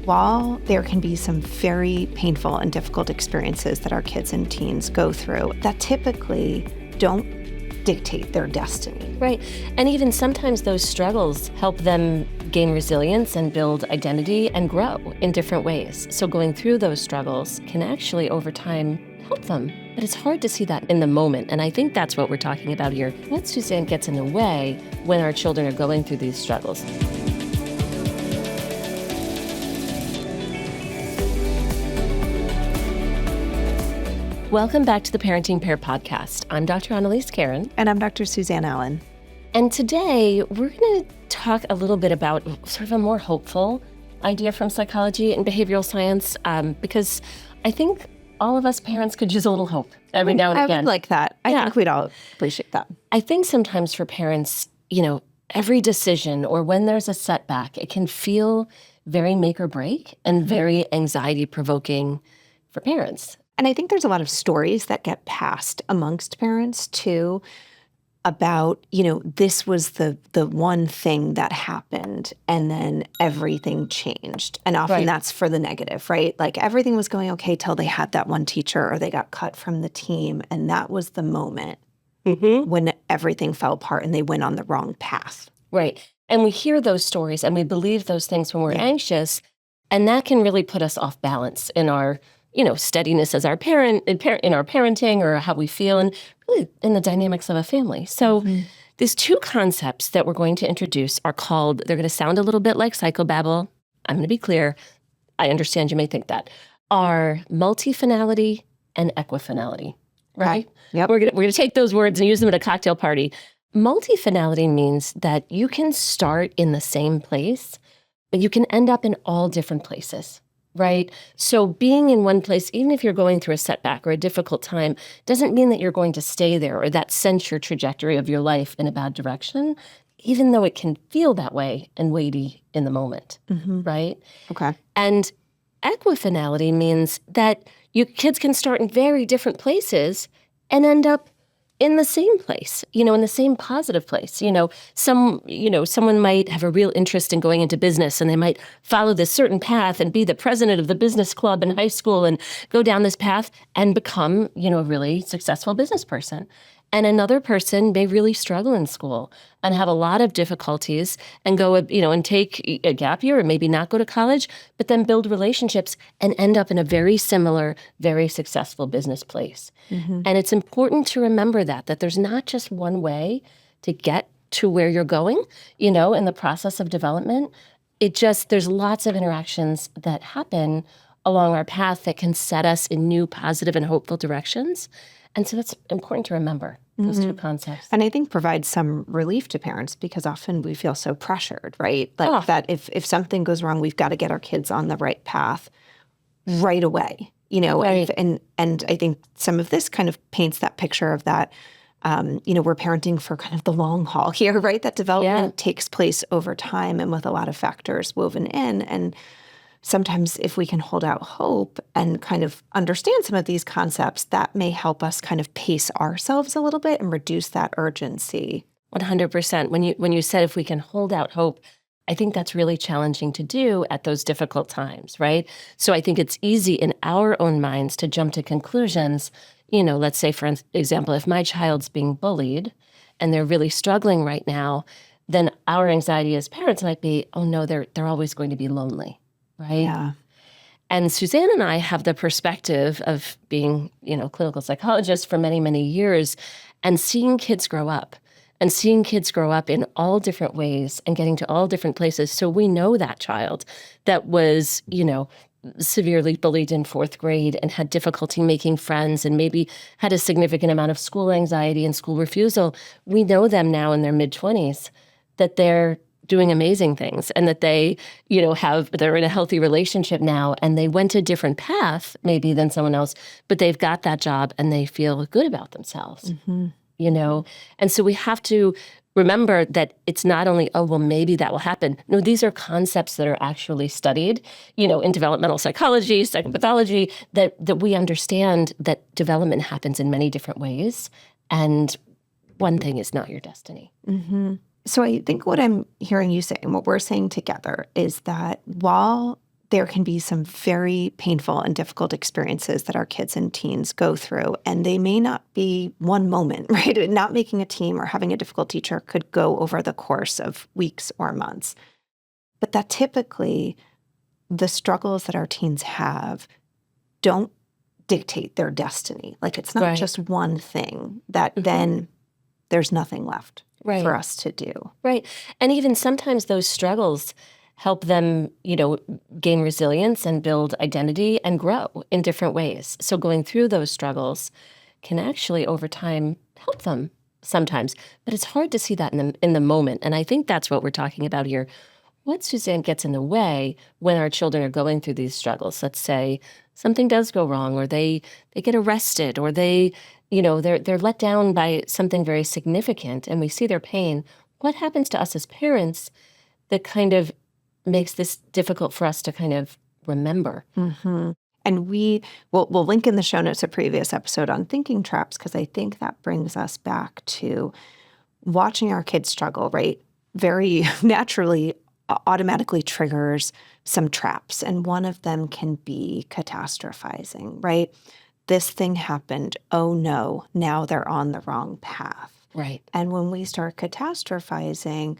While there can be some very painful and difficult experiences that our kids and teens go through that typically don't dictate their destiny. Right. And even sometimes those struggles help them gain resilience and build identity and grow in different ways. So going through those struggles can actually, over time, help them. But it's hard to see that in the moment. And I think that's what we're talking about here. What, Suzanne, gets in the way when our children are going through these struggles? Welcome back to the Parenting Pair Podcast. I'm Dr. Annalise Caron. And I'm Dr. Suzanne Allen. And today we're going to talk a little bit about sort of a more hopeful idea from psychology and behavioral science, because I think all of us parents could use a little hope every now and again. I would like that. I think we'd all appreciate that. I think sometimes for parents, every decision or when there's a setback, it can feel very make or break and very anxiety provoking for parents. And I think there's a lot of stories that get passed amongst parents too about, this was the one thing that happened and then everything changed. And often that's for the negative, right? Like everything was going okay till they had that one teacher or they got cut from the team. And that was the moment when everything fell apart and they went on the wrong path. Right. And we hear those stories and we believe those things when we're anxious. And that can really put us off balance in our steadiness as our parent, in our parenting or how we feel and really in the dynamics of a family. So these two concepts that we're going to introduce are called, they're going to sound a little bit like psychobabble. I'm going to be clear. I understand you may think that, are multifinality and equifinality, right? Yep. We're going to take those words and use them at a cocktail party. Multifinality means that you can start in the same place, but you can end up in all different places. Right? So being in one place, even if you're going through a setback or a difficult time, doesn't mean that you're going to stay there or that sends your trajectory of your life in a bad direction, even though it can feel that way and weighty in the moment, right? Okay. And equifinality means that your kids can start in very different places and end up in the same place, in the same positive place. Someone might have a real interest in going into business and they might follow this certain path and be the president of the business club in high school and go down this path and become, a really successful business person. And another person may really struggle in school and have a lot of difficulties and go, and take a gap year or maybe not go to college, but then build relationships and end up in a very similar, very successful business place. And it's important to remember that there's not just one way to get to where you're going, in the process of development. There's lots of interactions that happen along our path that can set us in new positive and hopeful directions. And so that's important to remember, those two concepts. And I think provides some relief to parents because often we feel so pressured, right? Like that if something goes wrong, we've got to get our kids on the right path right away, Right. And I think some of this kind of paints that picture of that, we're parenting for kind of the long haul here, right? That development takes place over time and with a lot of factors woven in. And sometimes if we can hold out hope and kind of understand some of these concepts, that may help us kind of pace ourselves a little bit and reduce that urgency. 100%. When you said if we can hold out hope, I think that's really challenging to do at those difficult times, right? So I think it's easy in our own minds to jump to conclusions. Let's say, for example, if my child's being bullied and they're really struggling right now, then our anxiety as parents might be, oh no, they're always going to be lonely. Right? Yeah. And Suzanne and I have the perspective of being, clinical psychologists for many, many years and seeing kids grow up in all different ways and getting to all different places. So we know that child that was, severely bullied in 4th grade and had difficulty making friends and maybe had a significant amount of school anxiety and school refusal. We know them now in their mid-20s that they're doing amazing things and that they, they're in a healthy relationship now and they went a different path maybe than someone else, but they've got that job and they feel good about themselves, And so we have to remember that it's not only, oh, well, maybe that will happen. No, these are concepts that are actually studied, in developmental psychology, psychopathology, that we understand that development happens in many different ways. And one thing is not your destiny. So I think what I'm hearing you say and what we're saying together is that while there can be some very painful and difficult experiences that our kids and teens go through, and they may not be one moment, right? Not making a team or having a difficult teacher could go over the course of weeks or months. But that typically the struggles that our teens have don't dictate their destiny. Like it's not just one thing that then there's nothing left for us to do. Right. And even sometimes those struggles help them, gain resilience and build identity and grow in different ways. So going through those struggles can actually over time help them sometimes. But it's hard to see that in the moment. And I think that's what we're talking about here. What, Suzanne, gets in the way when our children are going through these struggles? Let's say something does go wrong, or they get arrested, or they're let down by something very significant, and we see their pain. What happens to us as parents that kind of makes this difficult for us to kind of remember? Mm-hmm. And we'll link in the show notes a previous episode on thinking traps, because I think that brings us back to watching our kids struggle, right? Very naturally automatically triggers some traps. And one of them can be catastrophizing, right? This thing happened. Oh no, now they're on the wrong path. Right. And when we start catastrophizing,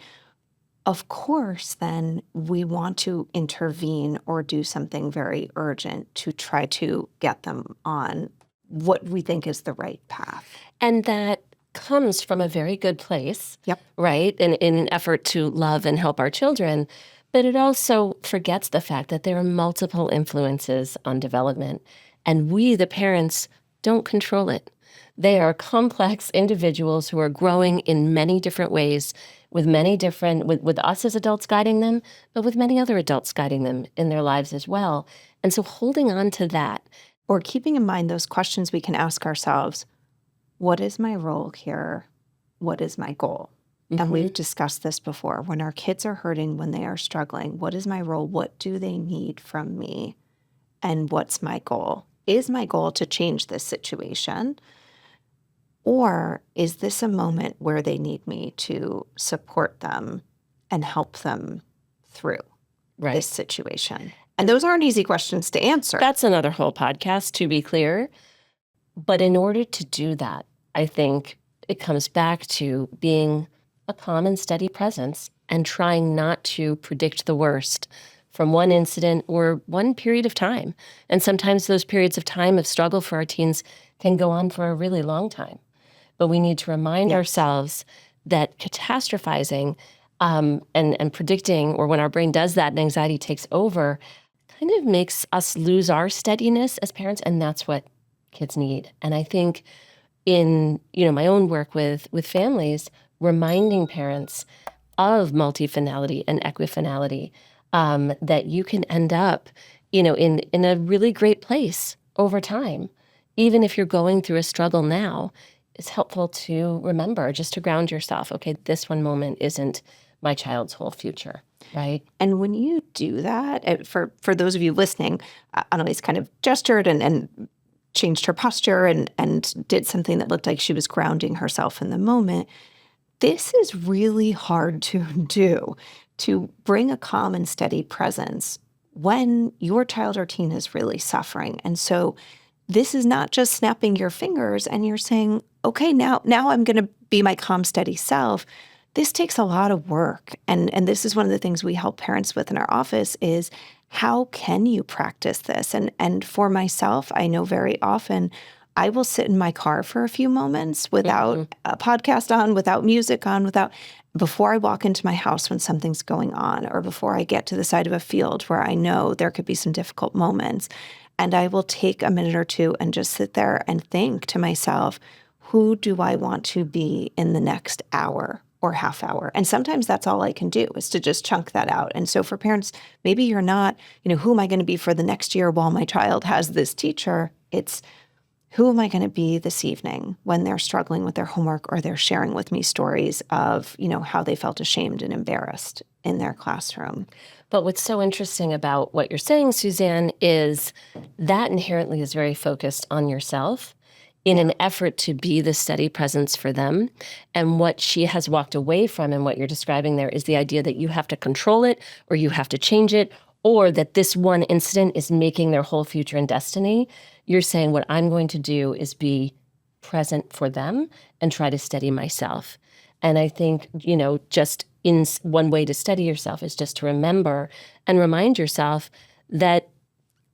of course, then we want to intervene or do something very urgent to try to get them on what we think is the right path. And that comes from a very good place, right? In an effort to love and help our children. But it also forgets the fact that there are multiple influences on development. And we, the parents, don't control it. They are complex individuals who are growing in many different ways with us as adults guiding them, but with many other adults guiding them in their lives as well. And so holding on to that. Or keeping in mind those questions we can ask ourselves. What is my role here? What is my goal? Mm-hmm. And we've discussed this before. When our kids are hurting, when they are struggling, what is my role? What do they need from me? And what's my goal? Is my goal to change this situation? Or is this a moment where they need me to support them and help them through this situation? And those aren't easy questions to answer. That's another whole podcast, to be clear. But in order to do that, I think it comes back to being a calm and steady presence and trying not to predict the worst from one incident or one period of time. And sometimes those periods of time of struggle for our teens can go on for a really long time. But we need to remind ourselves that catastrophizing and predicting, or when our brain does that and anxiety takes over, kind of makes us lose our steadiness as parents, and that's what kids need. And I think in my own work with families, reminding parents of multifinality and equifinality, that you can end up in a really great place over time, even if you're going through a struggle now. It's helpful to remember, just to ground yourself. Okay, this one moment isn't my child's whole future, right? And when you do that, for those of you listening, Annalise kind of gestured and changed her posture and did something that looked like she was grounding herself in the moment. This is really hard to do, to bring a calm and steady presence when your child or teen is really suffering. And so this is not just snapping your fingers and you're saying, okay, now I'm going to be my calm, steady self. This takes a lot of work. And this is one of the things we help parents with in our office is, how can you practice this? And for myself, I know very often I will sit in my car for a few moments without a podcast on, without music on, before I walk into my house when something's going on, or before I get to the side of a field where I know there could be some difficult moments. And I will take a minute or two and just sit there and think to myself, who do I want to be in the next hour or half hour? And sometimes that's all I can do, is to just chunk that out. And so for parents, maybe you're not, who am I going to be for the next year while my child has this teacher? It's, who am I going to be this evening when they're struggling with their homework, or they're sharing with me stories of, how they felt ashamed and embarrassed in their classroom. But what's so interesting about what you're saying, Suzanne, is that inherently is very focused on yourself in an effort to be the steady presence for them. And what she has walked away from, and what you're describing there, is the idea that you have to control it, or you have to change it, or that this one incident is making their whole future and destiny. You're saying what I'm going to do is be present for them and try to steady myself. And I think, just in one way to steady yourself is just to remember and remind yourself that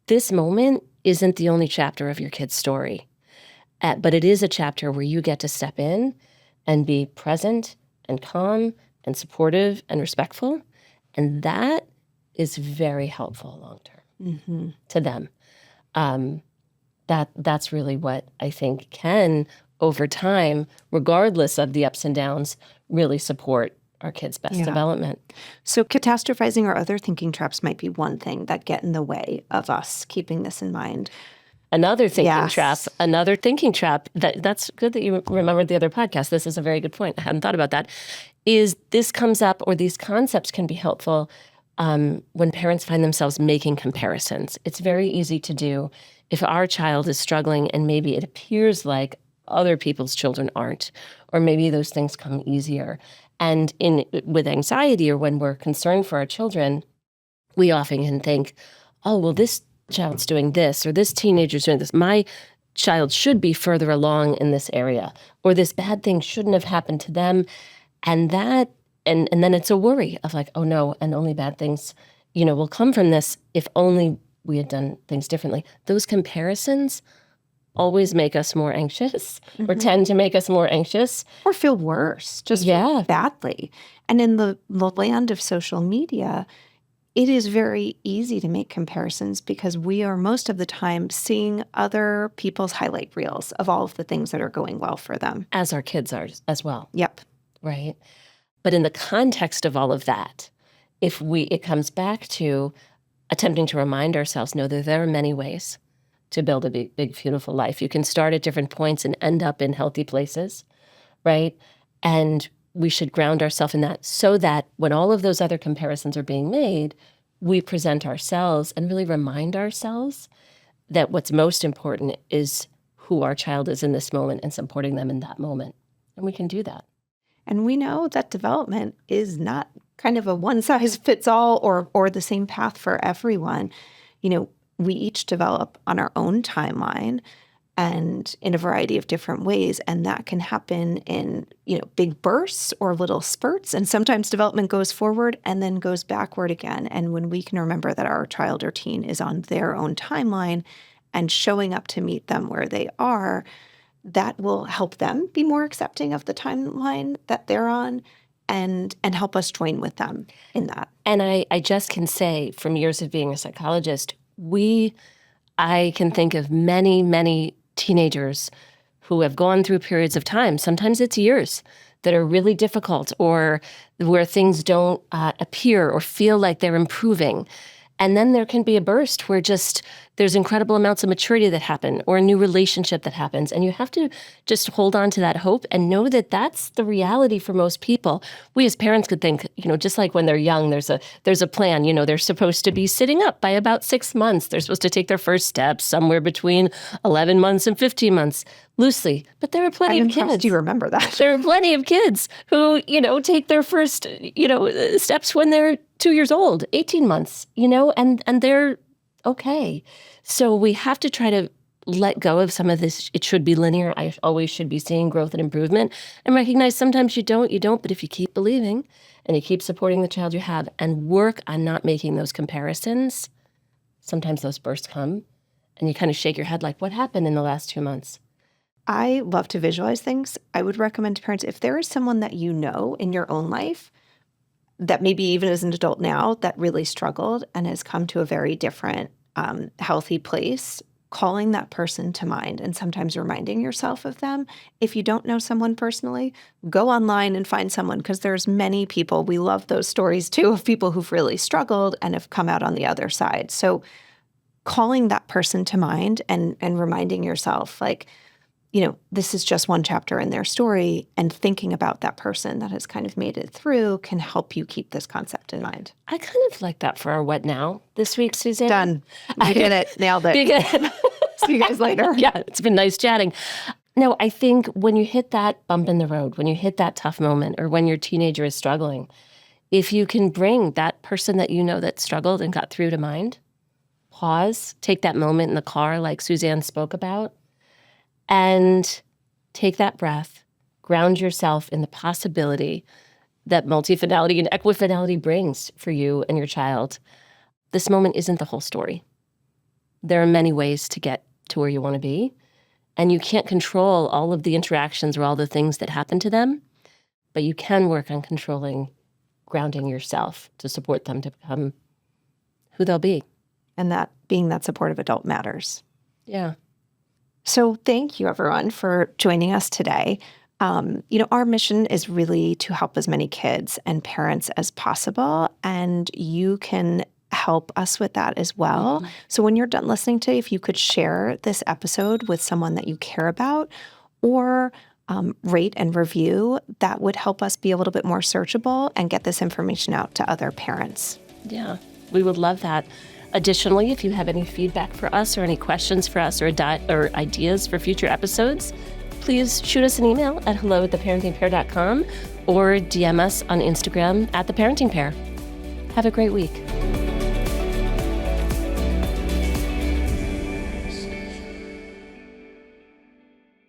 this moment isn't the only chapter of your kid's story. But it is a chapter where you get to step in and be present and calm and supportive and respectful. And that is very helpful long-term to them. That's really what I think can, over time, regardless of the ups and downs, really support our kids' best development. So catastrophizing or other thinking traps might be one thing that get in the way of us keeping this in mind. Another thinking trap, that's good that you remembered the other podcast. This is a very good point. I hadn't thought about that. Is this comes up, or these concepts can be helpful when parents find themselves making comparisons. It's very easy to do if our child is struggling and maybe it appears like other people's children aren't, or maybe those things come easier. And with anxiety, or when we're concerned for our children, we often can think, oh, well, this child's doing this, or this teenager's doing this. My child should be further along in this area, or this bad thing shouldn't have happened to them. And that, and then it's a worry of like, oh no, and only bad things, will come from this if only we had done things differently. Those comparisons always make us more anxious, or tend to make us more anxious. Or feel worse, just badly. And in the land of social media, it is very easy to make comparisons because we are most of the time seeing other people's highlight reels of all of the things that are going well for them. As our kids are as well. Yep. Right. But in the context of all of that, it comes back to attempting to remind ourselves, no, there are many ways to build a big, beautiful life. You can start at different points and end up in healthy places, right? And we should ground ourselves in that so that when all of those other comparisons are being made, we present ourselves and really remind ourselves that what's most important is who our child is in this moment and supporting them in that moment. And we can do that. And we know that development is not kind of a one-size-fits-all or the same path for everyone. We each develop on our own timeline and in a variety of different ways. And that can happen in, big bursts or little spurts. And sometimes development goes forward and then goes backward again. And when we can remember that our child or teen is on their own timeline and showing up to meet them where they are, that will help them be more accepting of the timeline that they're on and help us join with them in that. And I just can say, from years of being a psychologist, I can think of many, many teenagers who have gone through periods of time, sometimes it's years, that are really difficult, or where things don't appear or feel like they're improving. And then there can be a burst where just there's incredible amounts of maturity that happen, or a new relationship that happens. And you have to just hold on to that hope and know that that's the reality for most people. We as parents could think, just like when they're young, there's a plan. They're supposed to be sitting up by about 6 months. They're supposed to take their first steps somewhere between 11 months and 15 months, loosely. But there are plenty of kids. Do you remember that? There are plenty of kids who, take their first, steps when they're 2 years old, 18 months, and they're okay. So we have to try to let go of some of this. It should be linear. I always should be seeing growth and improvement, and recognize sometimes you don't. But if you keep believing and you keep supporting the child you have and work on not making those comparisons, sometimes those bursts come and you kind of shake your head like, what happened in the last 2 months? I love to visualize things. I would recommend to parents, if there is someone that you know in your own life that maybe even as an adult now that really struggled and has come to a very different healthy place, calling that person to mind and sometimes reminding yourself of them. If you don't know someone personally, go online and find someone, because there's many people. We love those stories too of people who've really struggled and have come out on the other side. So calling that person to mind and reminding yourself, like, this is just one chapter in their story, and thinking about that person that has kind of made it through can help you keep this concept in mind. I kind of like that for our What Now this week, Suzanne. Done. We did it. Nailed it. See you guys later. Yeah, it's been nice chatting. No, I think when you hit that bump in the road, when you hit that tough moment, or when your teenager is struggling, If you can bring that person that you know that struggled and got through to mind, pause, take that moment in the car like Suzanne spoke about, and take that breath, ground yourself in the possibility that multifinality and equifinality brings for you and your child. This moment isn't the whole story. There are many ways to get to where you want to be, and you can't control all of the interactions or all the things that happen to them, but you can work on grounding yourself to support them to become who they'll be. And that being that supportive adult matters. Yeah. So thank you, everyone, for joining us today. Our mission is really to help as many kids and parents as possible, and you can help us with that as well. Mm-hmm. So when you're done listening to, if you could share this episode with someone that you care about, or rate and review, that would help us be a little bit more searchable and get this information out to other parents. Yeah, we would love that. Additionally, if you have any feedback for us or any questions for us or ideas for future episodes, please shoot us an email at hello@theparentingpair.com or DM us on Instagram @theparentingpair. Have a great week.